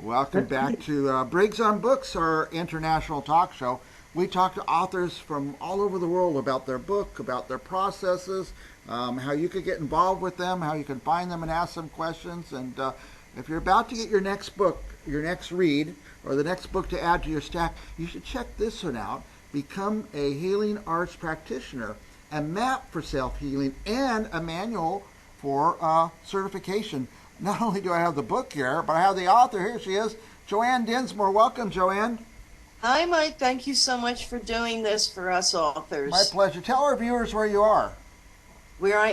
Welcome back to Briggs on Books, our international talk show. We talk to authors from all over the world about their book, about their processes, how you could get involved with them, how you can find them and ask them questions. And if you're about to get your next book, your next read, or the next book to add to your stack, you should check this one out. Become a Healing Arts Practitioner, a map for self-healing, and a manual for certification. Not only do I have the book here, but I have the author. Here she is, Joanne Dinsmore. Welcome, Joanne. Hi, Mike. Thank you so much for doing this for us My authors. pleasure. Tell our viewers where you are. Where I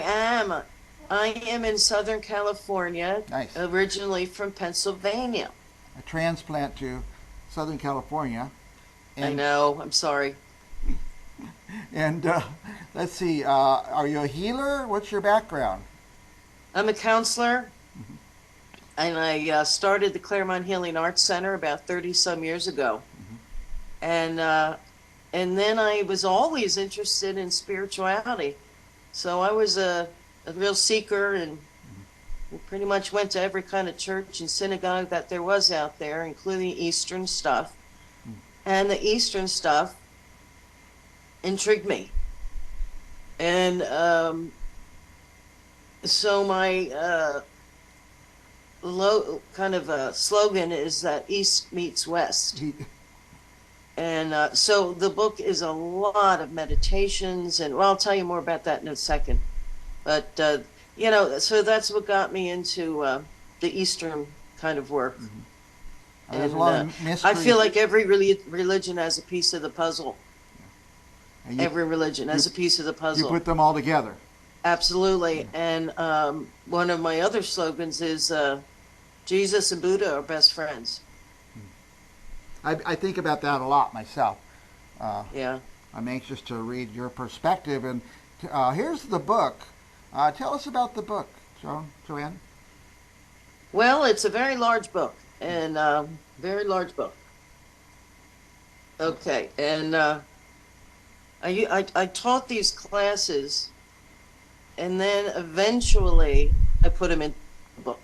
am in Southern California, Nice. originally from Pennsylvania. A transplant to Southern California. I And know, I'm sorry. and let's see, are you a healer? What's your background? I'm a counselor, and I started the Claremont Healing Arts Center about 30 some years ago. And then I was always interested in spirituality. So I was a real seeker and pretty much went to every kind of church and synagogue that there was out there, including Eastern stuff. And the Eastern stuff intrigued me. And so my slogan is that East meets West. And so the book is a lot of meditations, and well, I'll tell you more about that in a second. But, so that's what got me into the Eastern kind of work. There's a And lot of I mystery. feel like every religion has a piece of the puzzle. And Every religion has a piece of the you puzzle. put them all together. Absolutely. And one of my other slogans is Jesus and Buddha are best friends. I think about that a lot myself. Yeah. I'm anxious to read your perspective. And here's the book. Tell us about the book, Joanne. Well, it's a very large book, and very large book. Okay. And I taught these classes, and then eventually I put them in the book.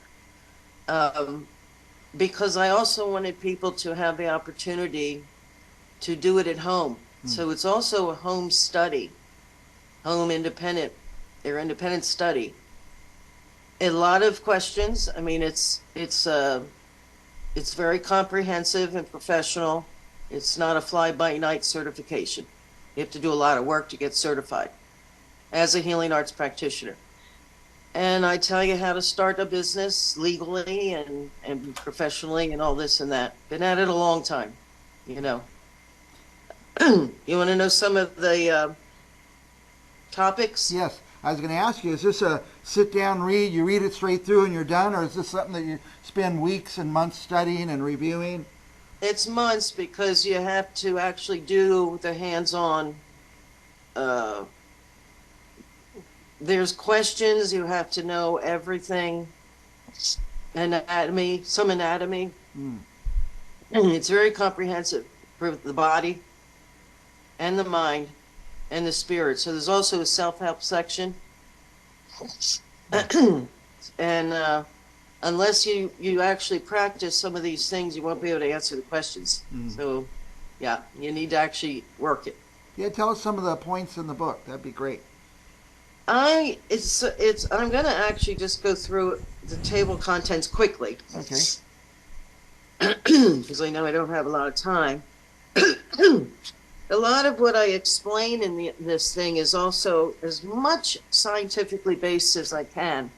Because I also wanted people to have the opportunity to do it at home. So it's also a home study, home independent, their independent study. A lot of questions. I mean, it's very comprehensive and professional. It's not a fly-by-night certification. You have to do a lot of work to get certified as a healing arts practitioner. And I tell you how to start a business legally and professionally and all this and that. Been at it a long time, you know. You want to know some of the topics? Yes. I was going to ask you, is this a sit-down read, you read it straight through and you're done, or is this something that you spend weeks and months studying and reviewing? It's months because you have to actually do the hands-on. There's questions, you have to know everything, anatomy, some anatomy. It's very comprehensive for the body and the mind and the spirit. So there's also a self-help section. And unless you actually practice some of these things, you won't be able to answer the questions. So, yeah, you need to actually work it. Yeah, tell us some of the points in the book. That'd be great. I'm going to actually just go through the table contents quickly. Okay. Because I know I don't have a lot of time. A lot of what I explain in this thing is also as much scientifically based as I can.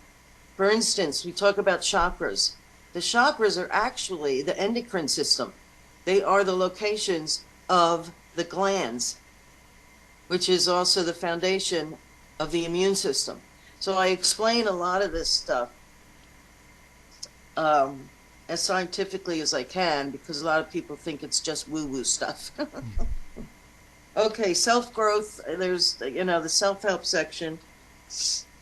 For instance, we talk about chakras. The chakras are actually the endocrine system. They are the locations of the glands, which is also the foundation of the immune system. So I explain a lot of this stuff as scientifically as I can, because a lot of people think it's just woo-woo stuff. Okay, self-growth, there's, the self-help section.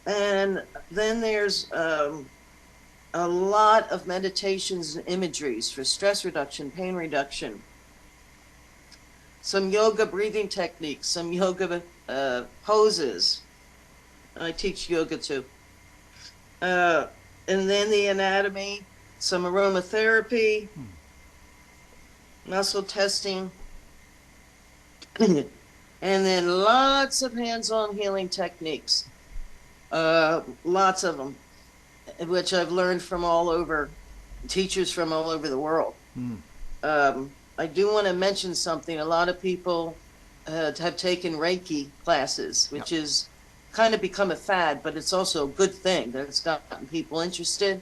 And then there's a lot of meditations and imageries for stress reduction, pain reduction, some yoga breathing techniques, some yoga poses. I teach yoga too. And then the anatomy, some aromatherapy, muscle testing, and then lots of hands-on healing techniques. Lots of them, which I've learned from all over, teachers from all over the world. I do want to mention something. A lot of people have taken Reiki classes, which is kind of become a fad, but it's also a good thing that it's gotten people interested.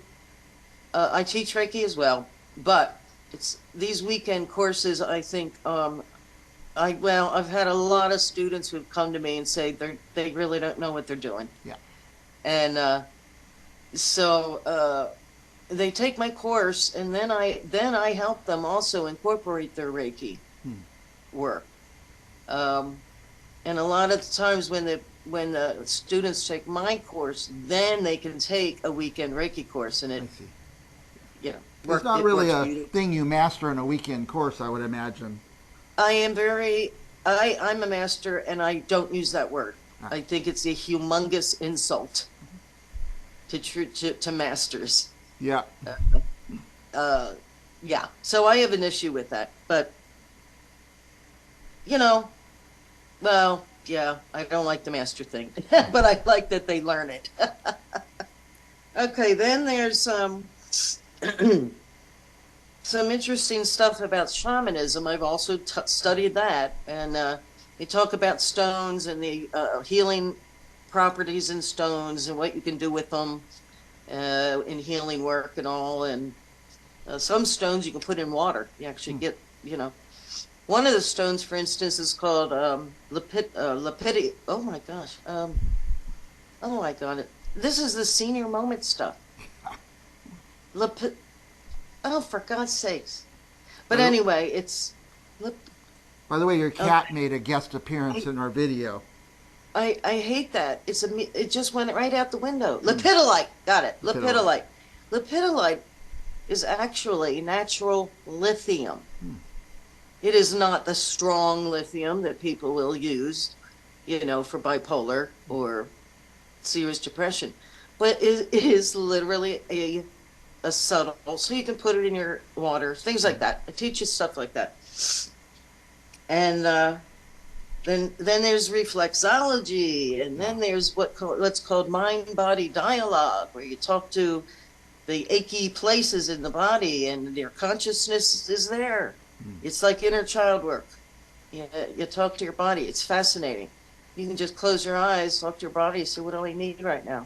I teach Reiki as well, but it's these weekend courses. I think I've had a lot of students who've come to me and say they really don't know what they're doing. Yeah. And so they take my course, and then I help them also incorporate their Reiki work. And a lot of the times when the students take my course, then they can take a weekend Reiki course, and it's not really a thing you master in a weekend course, I would imagine. I'm a master, and I don't use that word. I think it's a humongous insult to masters. Yeah. Yeah. So I have an issue with that, but well, yeah, I don't like the master thing, but I like that they learn it. Okay, then there's some interesting stuff about shamanism. I've also studied that, and they talk about stones and the healing properties in stones and what you can do with them in healing work and all. And some stones you can put in water. You actually get, one of the stones, for instance, is called Lepidi. Oh my gosh. Oh, I got it. This is the senior moment stuff. Oh, for God's sakes. But anyway, it's... By the way, your cat made a guest appearance in our video. I hate that. It just went right out the window. Lepidolite. Got it. Lepidolite. Lepidolite is actually natural lithium. It is not the strong lithium that people will use, for bipolar or serious depression. But it is literally a subtle, so you can put it in your water, things like that. I teach you stuff like that. And then there's reflexology, and then there's what's called mind-body dialogue, where you talk to the achy places in the body, and your consciousness is there. It's like inner child work. You talk to your body. It's fascinating. You can just close your eyes, talk to your body, say, what do I need right now?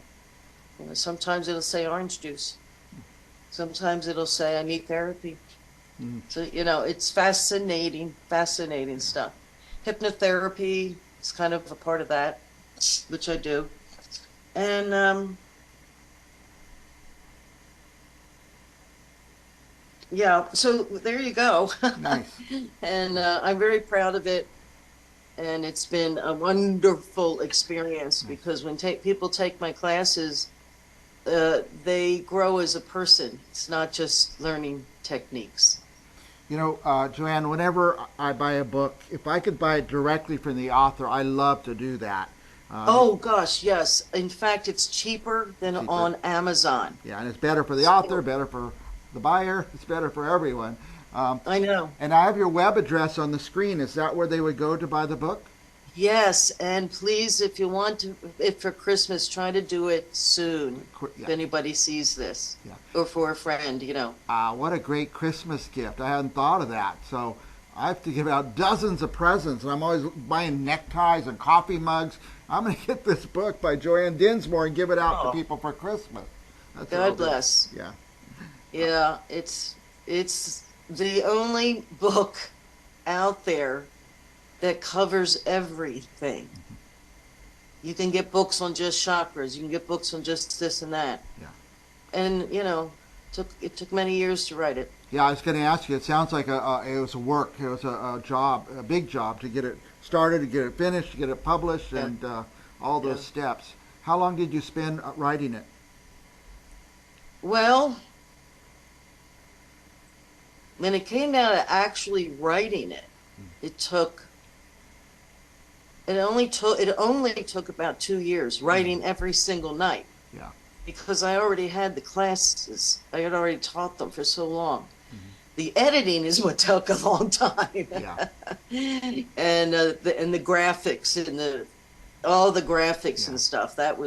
Sometimes it'll say orange juice. Sometimes it'll say, I need therapy. So, it's fascinating stuff. Hypnotherapy is kind of a part of that, which I do. And, so there you go. Nice. And I'm very proud of it. And it's been a wonderful experience because when people take my classes, they grow as a person. It's not just learning techniques. Joanne, whenever I buy a book, if I could buy it directly from the author, I love to do that. Oh, gosh, yes. In fact, it's cheaper than on Amazon. Yeah, and it's better for the author, better for the buyer. It's better for everyone. I know. And I have your web address on the screen. Is that where they would go to buy the book? Yes, and please, if you want to, if for Christmas, try to do it soon. If anybody sees this, or for a friend, What a great Christmas gift! I hadn't thought of that. So I have to give out dozens of presents, and I'm always buying neckties and coffee mugs. I'm going to get this book by Joanne Dinsmore and give it out to people for Christmas. God bless. Yeah. Yeah, it's the only book out there that covers everything. You can get books on just chakras. You can get books on just this and that. Yeah. And it took many years to write it. Yeah, I was going to ask you. It sounds like it was a work. It was a job, a big job to get it started, to get it finished, to get it published, and all those steps. How long did you spend writing it? Well, when it came down to actually writing it, it only took about 2 years, writing every single night. Yeah. because I already had the classes. I had already taught them for so long. The editing is what took a long time. Yeah. And the graphics and all the graphics Yeah. and stuff. That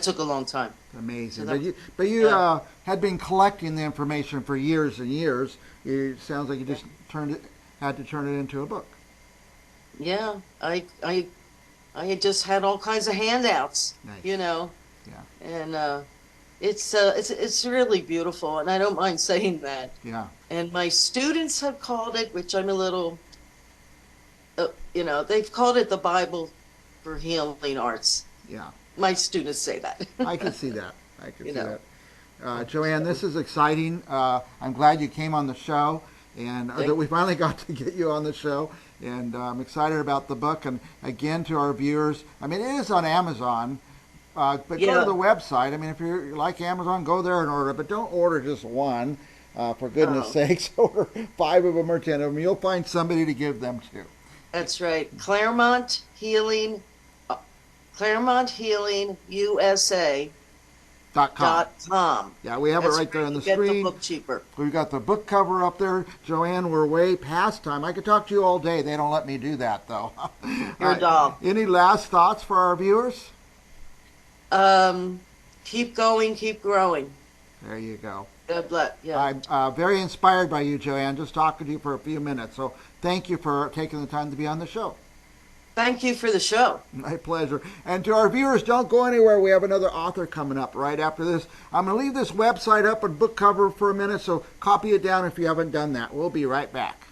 took a long time. Amazing. So But you yeah. had been collecting the information for years and years. It sounds like you just had to turn it into a book. Yeah, I just had all kinds of handouts, Nice. you know, Yeah. and it's really beautiful, and I don't mind saying that. Yeah. And my students have called it, which I'm a little, they've called it the Bible for healing arts. Yeah. My students say that. I can see that. I can You see know. that. Joanne, this is exciting. I'm glad you came on the show, and that we finally got to get you on the show. And I'm excited about the book. And again, to our viewers, I mean, it is on Amazon, but go Yeah. to the website. I mean, if you like Amazon, go there and order. But don't order just one. For goodness Oh, sakes, order 5 of them or 10 of them. You'll find somebody to give them to. that's right. Claremont Healing USA .com. .com. Yeah, we have it That's right there where on you the get the screen. book cheaper. We've got the book cover up there. Joanne, we're way past time. I could talk to you all day. They don't let me do that, though. You're a doll. Any last thoughts for our viewers? Keep going, keep growing. There you go. God bless. Yeah. I'm very inspired by you, Joanne, just talking to you for a few minutes. So thank you for taking the time to be on the show. Thank you for the show. My pleasure. And to our viewers, don't go anywhere. We have another author coming up right after this. I'm going to leave this website up and book cover for a minute, so copy it down if you haven't done that. We'll be right back.